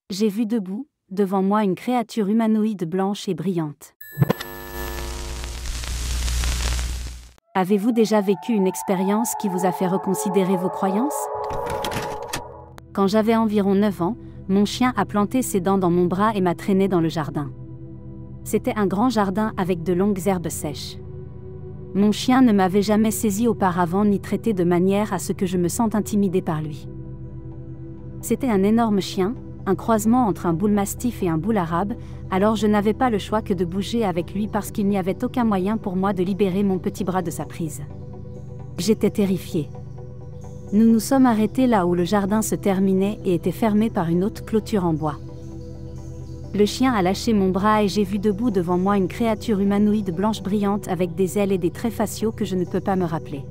J'ai vu debout, devant moi, une créature humanoïde blanche et brillante. Avez-vous déjà vécu une expérience qui vous a fait reconsidérer vos croyances? Quand j'avais environ 9 ans, mon chien a planté ses dents dans mon bras et m'a traîné dans le jardin. C'était un grand jardin avec de longues herbes sèches. Mon chien ne m'avait jamais saisi auparavant ni traité de manière à ce que je me sente intimidée par lui. C'était un énorme chien, un croisement entre un bull mastiff et un bull arabe, alors je n'avais pas le choix que de bouger avec lui parce qu'il n'y avait aucun moyen pour moi de libérer mon petit bras de sa prise. J'étais terrifiée. Nous nous sommes arrêtés là où le jardin se terminait et était fermé par une haute clôture en bois. Le chien a lâché mon bras et j'ai vu debout devant moi une créature humanoïde blanche brillante avec des ailes et des traits faciaux que je ne peux pas me rappeler.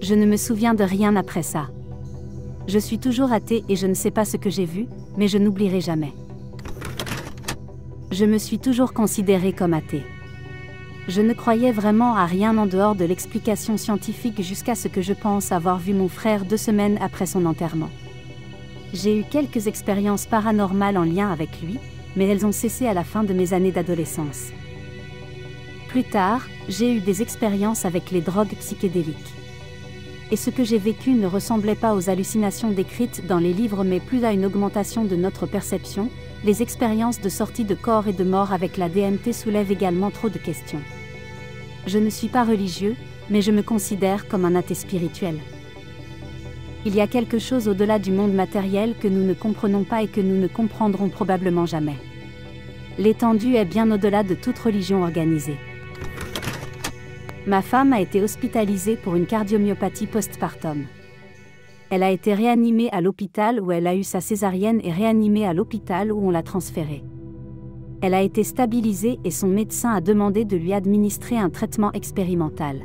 Je ne me souviens de rien après ça. Je suis toujours athée et je ne sais pas ce que j'ai vu, mais je n'oublierai jamais. Je me suis toujours considérée comme athée. Je ne croyais vraiment à rien en dehors de l'explication scientifique jusqu'à ce que je pense avoir vu mon frère 2 semaines après son enterrement. J'ai eu quelques expériences paranormales en lien avec lui, mais elles ont cessé à la fin de mes années d'adolescence. Plus tard, j'ai eu des expériences avec les drogues psychédéliques. Et ce que j'ai vécu ne ressemblait pas aux hallucinations décrites dans les livres mais plus à une augmentation de notre perception. Les expériences de sortie de corps et de mort avec la DMT soulèvent également trop de questions. Je ne suis pas religieux, mais je me considère comme un athée spirituel. Il y a quelque chose au-delà du monde matériel que nous ne comprenons pas et que nous ne comprendrons probablement jamais. L'étendue est bien au-delà de toute religion organisée. Ma femme a été hospitalisée pour une cardiomyopathie postpartum. Elle a été réanimée à l'hôpital où elle a eu sa césarienne et réanimée à l'hôpital où on l'a transférée. Elle a été stabilisée et son médecin a demandé de lui administrer un traitement expérimental.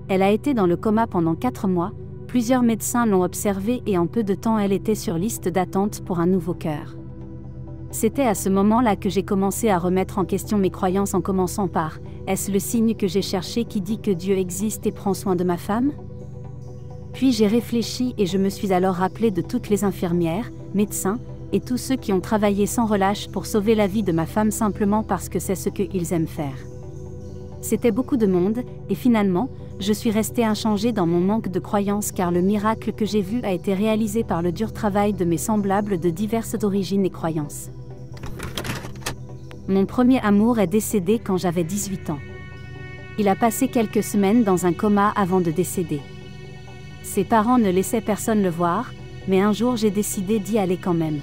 Elle a été dans le coma pendant 4 mois, plusieurs médecins l'ont observée et en peu de temps elle était sur liste d'attente pour un nouveau cœur. C'était à ce moment-là que j'ai commencé à remettre en question mes croyances en commençant par « Est-ce le signe que j'ai cherché qui dit que Dieu existe et prend soin de ma femme ?» Puis j'ai réfléchi et je me suis alors rappelé de toutes les infirmières, médecins, et tous ceux qui ont travaillé sans relâche pour sauver la vie de ma femme simplement parce que c'est ce qu'ils aiment faire. C'était beaucoup de monde, et finalement, je suis restée inchangée dans mon manque de croyance car le miracle que j'ai vu a été réalisé par le dur travail de mes semblables de diverses origines et croyances. Mon premier amour est décédé quand j'avais 18 ans. Il a passé quelques semaines dans un coma avant de décéder. Ses parents ne laissaient personne le voir, mais un jour j'ai décidé d'y aller quand même.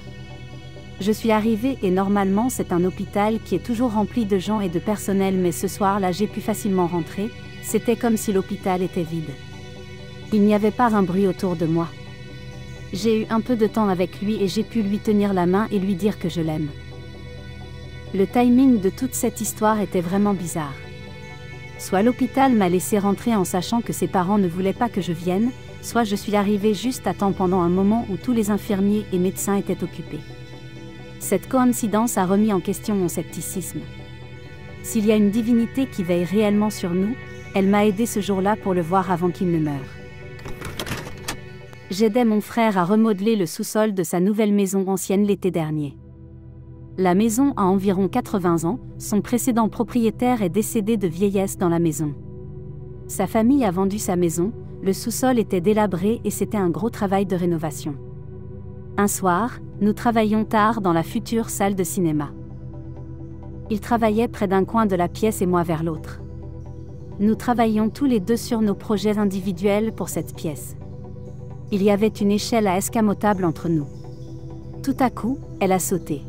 Je suis arrivée et normalement c'est un hôpital qui est toujours rempli de gens et de personnel mais ce soir-là j'ai pu facilement rentrer, c'était comme si l'hôpital était vide. Il n'y avait pas un bruit autour de moi. J'ai eu un peu de temps avec lui et j'ai pu lui tenir la main et lui dire que je l'aime. Le timing de toute cette histoire était vraiment bizarre. Soit l'hôpital m'a laissé rentrer en sachant que ses parents ne voulaient pas que je vienne, soit je suis arrivée juste à temps pendant un moment où tous les infirmiers et médecins étaient occupés. Cette coïncidence a remis en question mon scepticisme. S'il y a une divinité qui veille réellement sur nous, elle m'a aidé ce jour-là pour le voir avant qu'il ne meure. J'aidais mon frère à remodeler le sous-sol de sa nouvelle maison ancienne l'été dernier. La maison a environ 80 ans, son précédent propriétaire est décédé de vieillesse dans la maison. Sa famille a vendu sa maison, le sous-sol était délabré et c'était un gros travail de rénovation. Un soir, nous travaillions tard dans la future salle de cinéma. Il travaillait près d'un coin de la pièce et moi vers l'autre. Nous travaillions tous les deux sur nos projets individuels pour cette pièce. Il y avait une échelle à escamotable entre nous. Tout à coup, elle a sauté.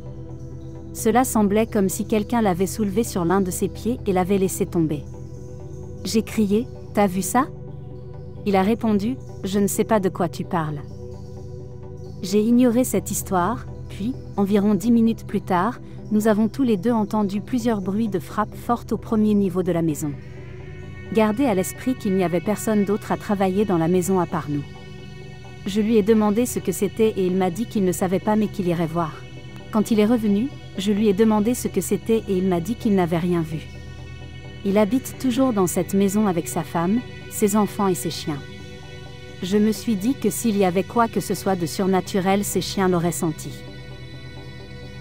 Cela semblait comme si quelqu'un l'avait soulevée sur l'un de ses pieds et l'avait laissée tomber. J'ai crié « T'as vu ça ?» Il a répondu « Je ne sais pas de quoi tu parles. » J'ai ignoré cette histoire, puis, environ 10 minutes plus tard, nous avons tous les deux entendu plusieurs bruits de frappe forte au premier niveau de la maison. Gardez à l'esprit qu'il n'y avait personne d'autre à travailler dans la maison à part nous. Je lui ai demandé ce que c'était et il m'a dit qu'il ne savait pas mais qu'il irait voir. Quand il est revenu, je lui ai demandé ce que c'était et il m'a dit qu'il n'avait rien vu. Il habite toujours dans cette maison avec sa femme, ses enfants et ses chiens. Je me suis dit que s'il y avait quoi que ce soit de surnaturel, ces chiens l'auraient senti.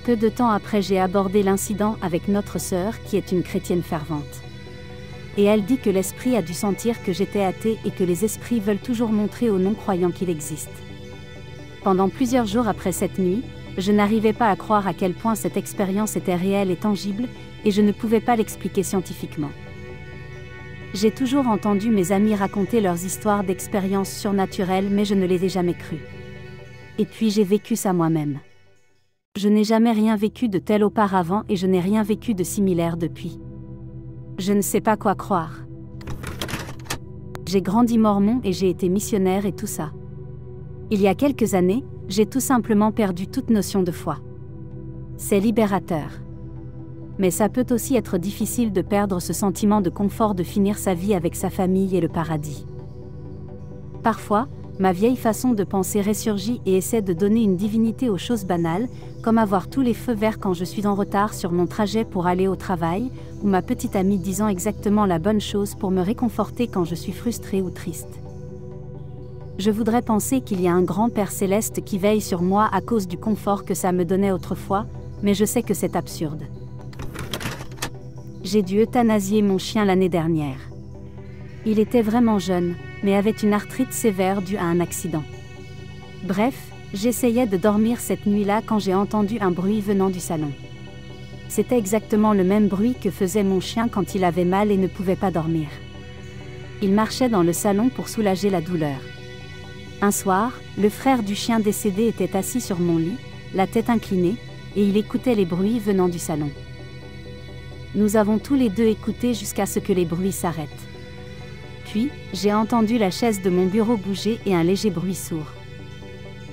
Peu de temps après, j'ai abordé l'incident avec notre sœur qui est une chrétienne fervente. Et elle dit que l'esprit a dû sentir que j'étais athée et que les esprits veulent toujours montrer aux non-croyants qu'il existe. Pendant plusieurs jours après cette nuit, je n'arrivais pas à croire à quel point cette expérience était réelle et tangible, et je ne pouvais pas l'expliquer scientifiquement. J'ai toujours entendu mes amis raconter leurs histoires d'expériences surnaturelles, mais je ne les ai jamais crues. Et puis j'ai vécu ça moi-même. Je n'ai jamais rien vécu de tel auparavant et je n'ai rien vécu de similaire depuis. Je ne sais pas quoi croire. J'ai grandi mormon et j'ai été missionnaire et tout ça. Il y a quelques années, j'ai tout simplement perdu toute notion de foi. C'est libérateur. Mais ça peut aussi être difficile de perdre ce sentiment de confort de finir sa vie avec sa famille et le paradis. Parfois, ma vieille façon de penser ressurgit et essaie de donner une divinité aux choses banales, comme avoir tous les feux verts quand je suis en retard sur mon trajet pour aller au travail, ou ma petite amie disant exactement la bonne chose pour me réconforter quand je suis frustrée ou triste. Je voudrais penser qu'il y a un grand Père céleste qui veille sur moi à cause du confort que ça me donnait autrefois, mais je sais que c'est absurde. J'ai dû euthanasier mon chien l'année dernière. Il était vraiment jeune, mais avait une arthrite sévère due à un accident. Bref, j'essayais de dormir cette nuit-là quand j'ai entendu un bruit venant du salon. C'était exactement le même bruit que faisait mon chien quand il avait mal et ne pouvait pas dormir. Il marchait dans le salon pour soulager la douleur. Un soir, le frère du chien décédé était assis sur mon lit, la tête inclinée, et il écoutait les bruits venant du salon. Nous avons tous les deux écouté jusqu'à ce que les bruits s'arrêtent. Puis, j'ai entendu la chaise de mon bureau bouger et un léger bruit sourd.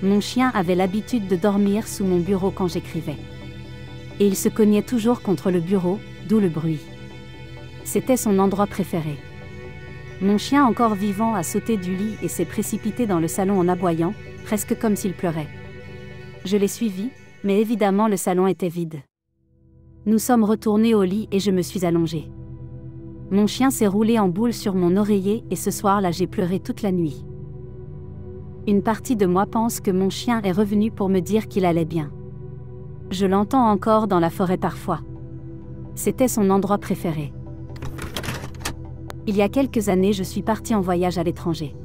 Mon chien avait l'habitude de dormir sous mon bureau quand j'écrivais. Et il se cognait toujours contre le bureau, d'où le bruit. C'était son endroit préféré. Mon chien encore vivant a sauté du lit et s'est précipité dans le salon en aboyant, presque comme s'il pleurait. Je l'ai suivi, mais évidemment le salon était vide. Nous sommes retournés au lit et je me suis allongée. Mon chien s'est roulé en boule sur mon oreiller et ce soir-là j'ai pleuré toute la nuit. Une partie de moi pense que mon chien est revenu pour me dire qu'il allait bien. Je l'entends encore dans la forêt parfois. C'était son endroit préféré. Il y a quelques années, je suis partie en voyage à l'étranger.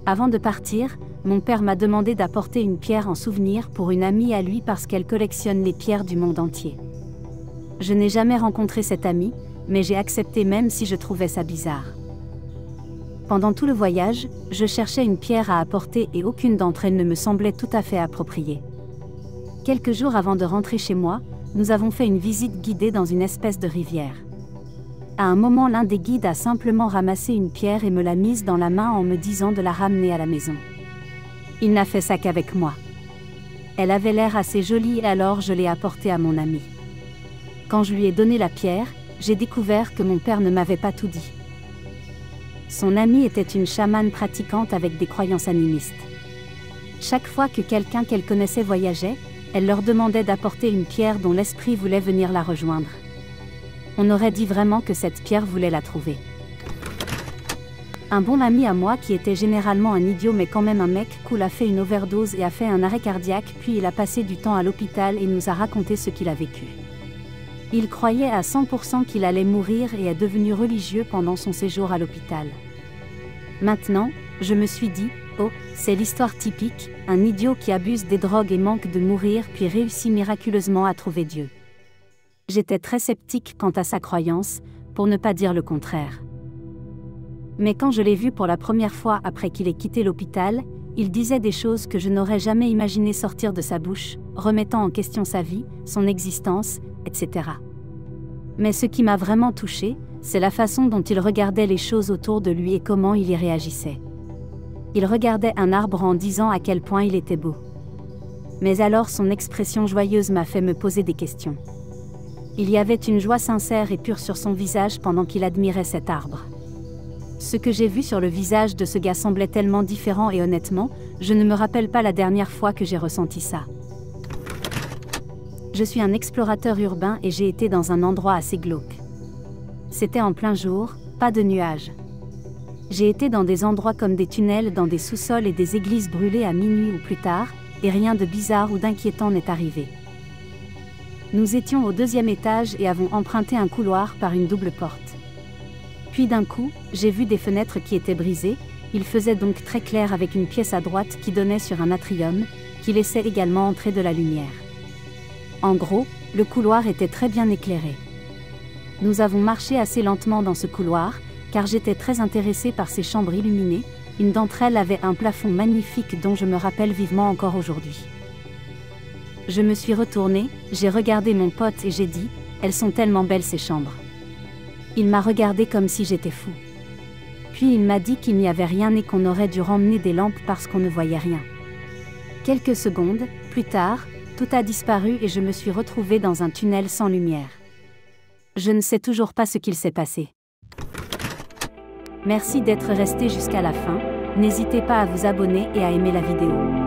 Avant de partir, mon père m'a demandé d'apporter une pierre en souvenir pour une amie à lui parce qu'elle collectionne les pierres du monde entier. Je n'ai jamais rencontré cette amie, mais j'ai accepté même si je trouvais ça bizarre. Pendant tout le voyage, je cherchais une pierre à apporter et aucune d'entre elles ne me semblait tout à fait appropriée. Quelques jours avant de rentrer chez moi, nous avons fait une visite guidée dans une espèce de rivière. À un moment, l'un des guides a simplement ramassé une pierre et me l'a mise dans la main en me disant de la ramener à la maison. Il n'a fait ça qu'avec moi. Elle avait l'air assez jolie et alors je l'ai apportée à mon ami. Quand je lui ai donné la pierre, j'ai découvert que mon père ne m'avait pas tout dit. Son amie était une chamane pratiquante avec des croyances animistes. Chaque fois que quelqu'un qu'elle connaissait voyageait, elle leur demandait d'apporter une pierre dont l'esprit voulait venir la rejoindre. On aurait dit vraiment que cette pierre voulait la trouver. Un bon ami à moi qui était généralement un idiot mais quand même un mec cool a fait une overdose et a fait un arrêt cardiaque puis il a passé du temps à l'hôpital et nous a raconté ce qu'il a vécu. Il croyait à 100% qu'il allait mourir et est devenu religieux pendant son séjour à l'hôpital. Maintenant, je me suis dit, oh, c'est l'histoire typique, un idiot qui abuse des drogues et manque de mourir puis réussit miraculeusement à trouver Dieu. J'étais très sceptique quant à sa croyance, pour ne pas dire le contraire. Mais quand je l'ai vu pour la première fois après qu'il ait quitté l'hôpital, il disait des choses que je n'aurais jamais imaginé sortir de sa bouche, remettant en question sa vie, son existence, etc. Mais ce qui m'a vraiment touchée, c'est la façon dont il regardait les choses autour de lui et comment il y réagissait. Il regardait un arbre en disant à quel point il était beau. Mais alors son expression joyeuse m'a fait me poser des questions. Il y avait une joie sincère et pure sur son visage pendant qu'il admirait cet arbre. Ce que j'ai vu sur le visage de ce gars semblait tellement différent et honnêtement, je ne me rappelle pas la dernière fois que j'ai ressenti ça. Je suis un explorateur urbain et j'ai été dans un endroit assez glauque. C'était en plein jour, pas de nuages. J'ai été dans des endroits comme des tunnels dans des sous-sols et des églises brûlées à minuit ou plus tard, et rien de bizarre ou d'inquiétant n'est arrivé. Nous étions au 2e étage et avons emprunté un couloir par une double porte. Puis d'un coup, j'ai vu des fenêtres qui étaient brisées, il faisait donc très clair avec une pièce à droite qui donnait sur un atrium, qui laissait également entrer de la lumière. En gros, le couloir était très bien éclairé. Nous avons marché assez lentement dans ce couloir, car j'étais très intéressée par ces chambres illuminées, une d'entre elles avait un plafond magnifique dont je me rappelle vivement encore aujourd'hui. Je me suis retournée, j'ai regardé mon pote et j'ai dit, elles sont tellement belles ces chambres. Il m'a regardé comme si j'étais fou. Puis il m'a dit qu'il n'y avait rien et qu'on aurait dû ramener des lampes parce qu'on ne voyait rien. Quelques secondes, plus tard, tout a disparu et je me suis retrouvée dans un tunnel sans lumière. Je ne sais toujours pas ce qu'il s'est passé. Merci d'être resté jusqu'à la fin, n'hésitez pas à vous abonner et à aimer la vidéo.